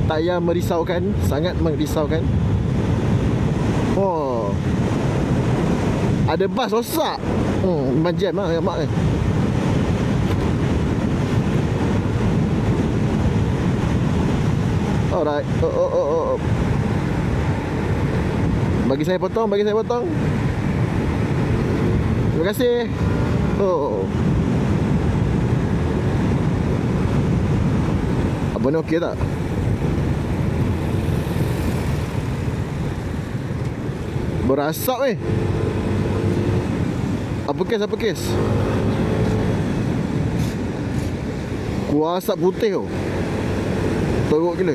Tayar merisaukan, sangat merisaukan. Oh, ada bas rosak. Memang jam lah mak ni. Alright. Oh. Bagi saya potong. Terima kasih. Oh. Abang ni okey tak? Berasap ni. Apa kes? Kuah asap putih tu. Teruk gila.